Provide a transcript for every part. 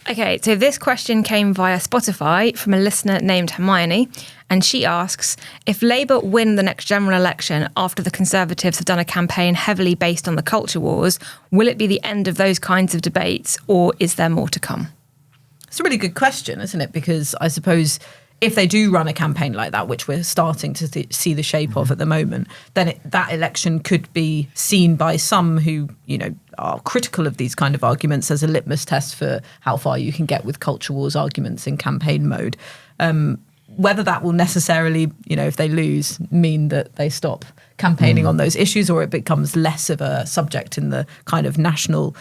Okay, so this question came via Spotify from a listener named Hermione, and she asks, if Labour win the next general election after the Conservatives have done a campaign heavily based on the culture wars, will it be the end of those kinds of debates, or is there more to come? It's a really good question, isn't it? Because I suppose if they do run a campaign like that, which we're starting to see the shape of at the moment, then that election could be seen by some who, are critical of these kind of arguments as a litmus test for how far you can get with culture wars arguments in campaign mode. Whether that will necessarily, if they lose, mean that they stop campaigning on those issues, or it becomes less of a subject in the kind of national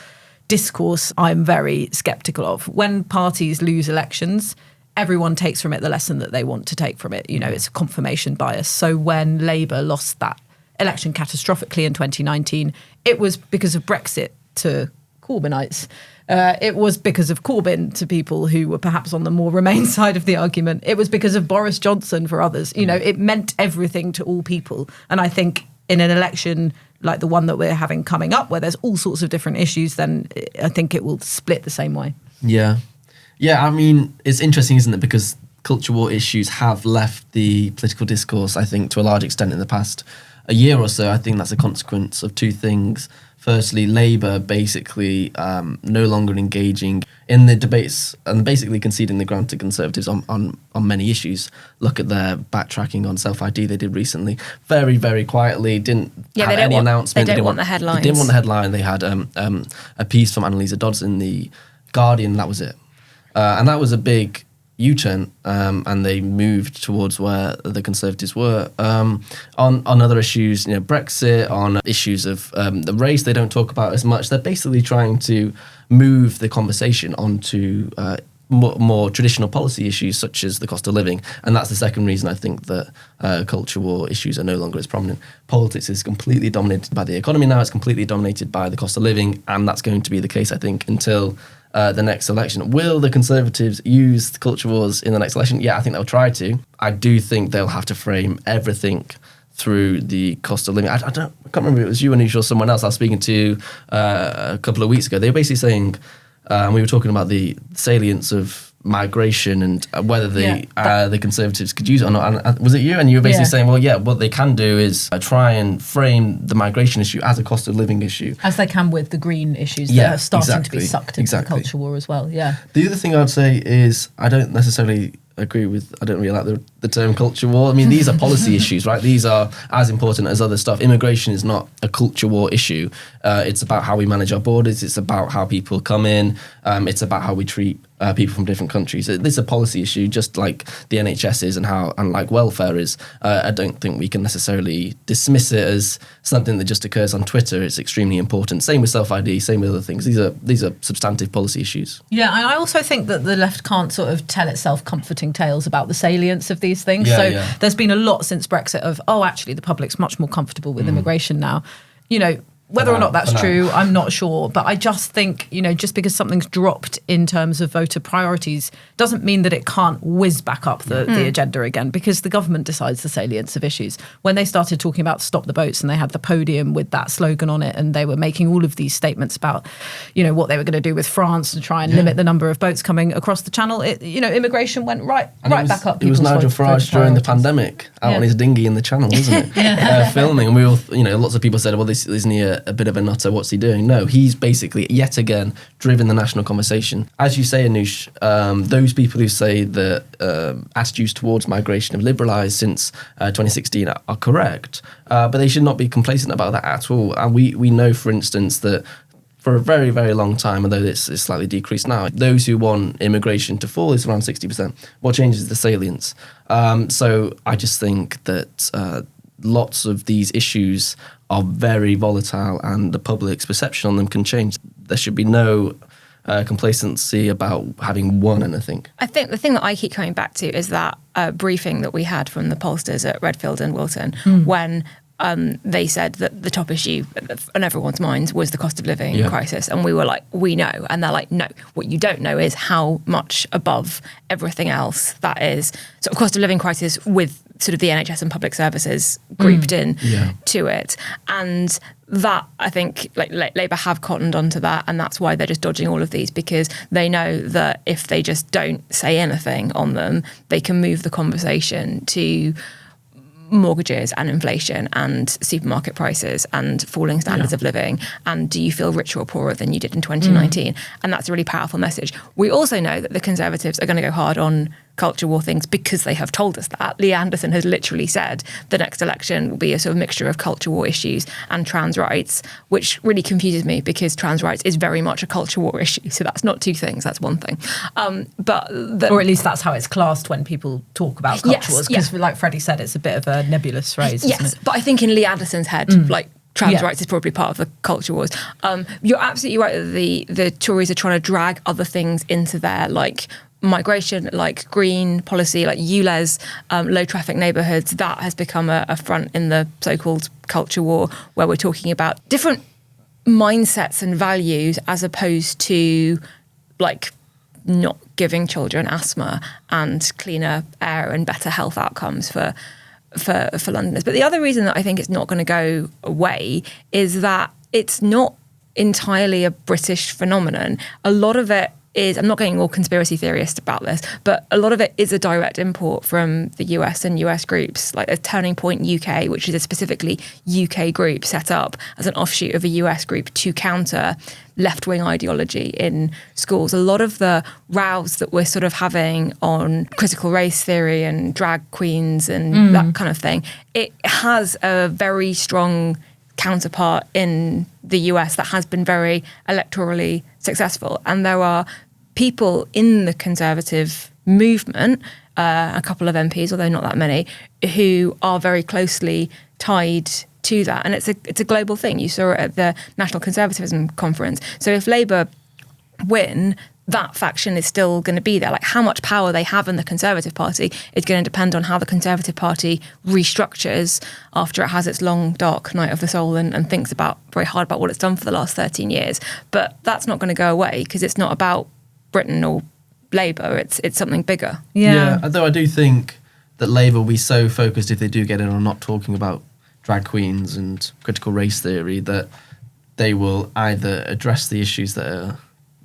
discourse, I'm very sceptical of. When parties lose elections, everyone takes from it the lesson that they want to take from it. It's a confirmation bias. So when Labour lost that election catastrophically in 2019, it was because of Brexit to Corbynites. It was because of Corbyn to people who were perhaps on the more Remain side of the argument. It was because of Boris Johnson for others. It meant everything to all people. And I think in an election like the one that we're having coming up, where there's all sorts of different issues, then I think it will split the same way. Yeah. Yeah, I mean, it's interesting, isn't it? Because culture war issues have left the political discourse, I think, to a large extent in the past a year or so. I think that's a consequence of two things. Firstly, Labour basically no longer engaging in the debates and basically conceding the ground to Conservatives on many issues. Look at their backtracking on self-ID they did recently. Very, very quietly, didn't have any announcement. They didn't want the headlines. They didn't want the headline. They had a piece from Annalisa Dodds in The Guardian, that was it. And that was a big U-turn, and they moved towards where the Conservatives were. On other issues, Brexit, on issues of the race, they don't talk about as much. They're basically trying to move the conversation onto more traditional policy issues such as the cost of living. And that's the second reason I think that culture war issues are no longer as prominent. Politics is completely dominated by the economy now. It's completely dominated by the cost of living. And that's going to be the case, I think, until the next election. Will the Conservatives use the culture wars in the next election? Yeah, I think they'll try to. I do think they'll have to frame everything through the cost of living. I can't remember if it was you, Anoosh, or someone else I was speaking to a couple of weeks ago. They were basically saying, we were talking about the salience of migration and whether the Conservatives could use it or not. And was it you? And you were basically saying, what they can do is try and frame the migration issue as a cost of living issue. As they can with the green issues that are starting to be sucked into the culture war as well. Yeah. The other thing I'd say is I don't really like the term culture war. I mean, these are policy issues, right? These are as important as other stuff. Immigration is not a culture war issue. It's about how we manage our borders. It's about how people come in. It's about how we treat people from different countries. This is a policy issue, just like the NHS is and like welfare is. I don't think we can necessarily dismiss it as something that just occurs on Twitter. It's extremely important. Same with self-ID, same with other things. These are substantive policy issues. Yeah, and I also think that the left can't sort of tell itself comforting tales about the salience of these things. There's been a lot since Brexit of, actually the public's much more comfortable with immigration now. Whether or not that's true, I'm not sure. But I just think, just because something's dropped in terms of voter priorities doesn't mean that it can't whiz back up the agenda again, because the government decides the salience of issues. When they started talking about Stop the Boats and they had the podium with that slogan on it and they were making all of these statements about, what they were going to do with France to try and limit the number of boats coming across the channel, immigration went right back up. It was Nigel Farage during the pandemic out on his dinghy in the channel, wasn't it? Filming. And we all, lots of people said, well, isn't he a bit of a nutter, what's he doing? No, he's basically yet again driven the national conversation. As you say, Anoosh, those people who say that attitudes towards migration have liberalised since 2016 are correct, but they should not be complacent about that at all. And we know, for instance, that for a very, very long time, although it's slightly decreased now, those who want immigration to fall is around 60%. What changes is the salience. So I just think that lots of these issues are very volatile and the public's perception on them can change. There should be no complacency about having won anything. I think the thing that I keep coming back to is that briefing that we had from the pollsters at Redfield and Wilton when they said that the top issue on everyone's minds was the cost of living crisis. And we were like, we know. And they're like, no, what you don't know is how much above everything else that is. So of cost of living crisis with sort of the NHS and public services grouped in to it. And that, I think, like Labour have cottoned onto that, and that's why they're just dodging all of these, because they know that if they just don't say anything on them, they can move the conversation to mortgages and inflation and supermarket prices and falling standards of living, and do you feel richer or poorer than you did in 2019? And that's a really powerful message. We also know that the Conservatives are going to go hard on culture war things because they have told us that. Lee Anderson has literally said the next election will be a sort of mixture of culture war issues and trans rights, which really confuses me because trans rights is very much a culture war issue. So that's not two things, that's one thing. Or at least that's how it's classed when people talk about culture wars, because like Freddie said, it's a bit of a nebulous phrase, isn't it? But I think in Lee Anderson's head, like, trans rights is probably part of the culture wars. You're absolutely right that the Tories are trying to drag other things into their, like, migration, like green policy, like ULEZ, low traffic neighbourhoods. That has become a front in the so-called culture war, where we're talking about different mindsets and values as opposed to, like, not giving children asthma and cleaner air and better health outcomes for Londoners. But the other reason that I think it's not going to go away is that it's not entirely a British phenomenon. A lot of it is, I'm not getting all conspiracy theorist about this, but a lot of it is a direct import from the US and US groups, like a Turning Point UK, which is a specifically UK group set up as an offshoot of a US group to counter left-wing ideology in schools. A lot of the rows that we're sort of having on critical race theory and drag queens and that kind of thing, it has a very strong counterpart in the US that has been very electorally successful. And there are people in the Conservative movement, a couple of MPs, although not that many, who are very closely tied to that. And it's a global thing. You saw it at the National Conservatism Conference. So if Labour win, that faction is still going to be there. Like, how much power they have in the Conservative Party is going to depend on how the Conservative Party restructures after it has its long, dark night of the soul and thinks very hard about what it's done for the last 13 years. But that's not going to go away because it's not about Britain or Labour. It's something bigger. Yeah, although I do think that Labour will be so focused, if they do get in, on not talking about drag queens and critical race theory, that they will either address the issues that are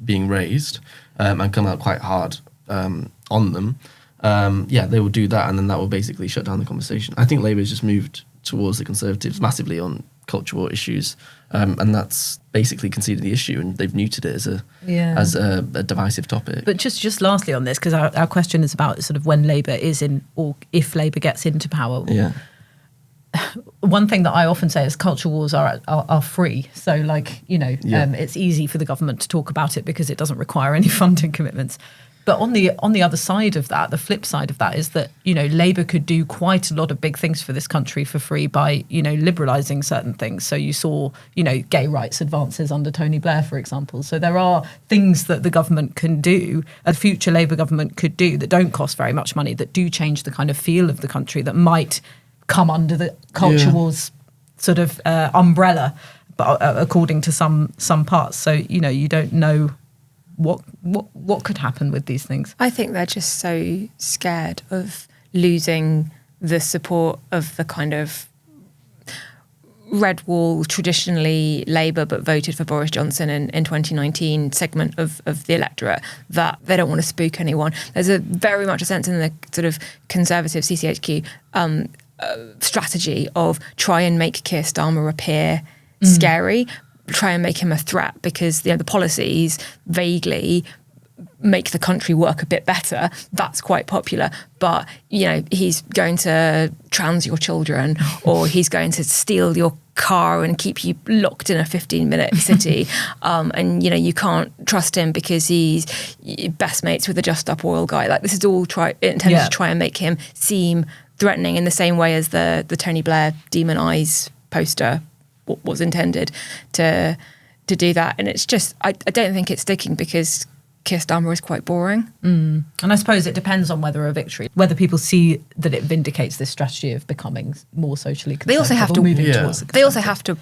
being raised and come out quite hard on them. They will do that, and then that will basically shut down the conversation. I think Labour's just moved towards the Conservatives massively on culture war issues, and that's basically conceded the issue, and they've neutered it as a divisive topic. But just lastly on this, because our question is about sort of when Labour is in, or if Labour gets into power. Yeah. One thing that I often say is culture wars are free. So, like, it's easy for the government to talk about it because it doesn't require any funding commitments. But on the other side of that, the flip side of that is that, Labour could do quite a lot of big things for this country for free by, liberalising certain things. So you saw, gay rights advances under Tony Blair, for example. So there are things that the government can do, a future Labour government could do, that don't cost very much money, that do change the kind of feel of the country, that might come under the culture wars sort of umbrella, but according to some parts. So, you don't know what could happen with these things. I think they're just so scared of losing the support of the kind of red wall, traditionally Labour but voted for Boris Johnson in 2019 segment of the electorate, that they don't want to spook anyone. There's very much a sense in the sort of Conservative CCHQ strategy of try and make Keir Starmer appear scary, try and make him a threat, because the policies vaguely make the country work a bit better. That's quite popular. But, he's going to trans your children, or he's going to steal your car and keep you locked in a 15-minute city. And, you can't trust him because he's best mates with a Just Up Oil guy. Like, this is all intended to try and make him seem threatening, in the same way as the Tony Blair Demon Eyes poster was intended to do that. And it's just, I don't think it's sticking because Keir Starmer is quite boring. And I suppose it depends on whether people see that it vindicates this strategy of becoming more socially conservative. They also have to moving towards They also have to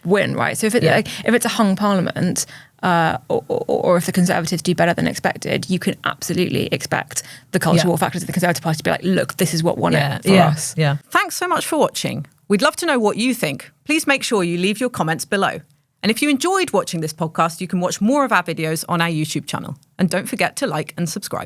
win, right? So if it's a hung parliament, or if the Conservatives do better than expected, you can absolutely expect the culture war factors of the Conservative Party to be like, look, this is what won it for us. Yeah. Thanks so much for watching. We'd love to know what you think. Please make sure you leave your comments below. And if you enjoyed watching this podcast, you can watch more of our videos on our YouTube channel. And don't forget to like and subscribe.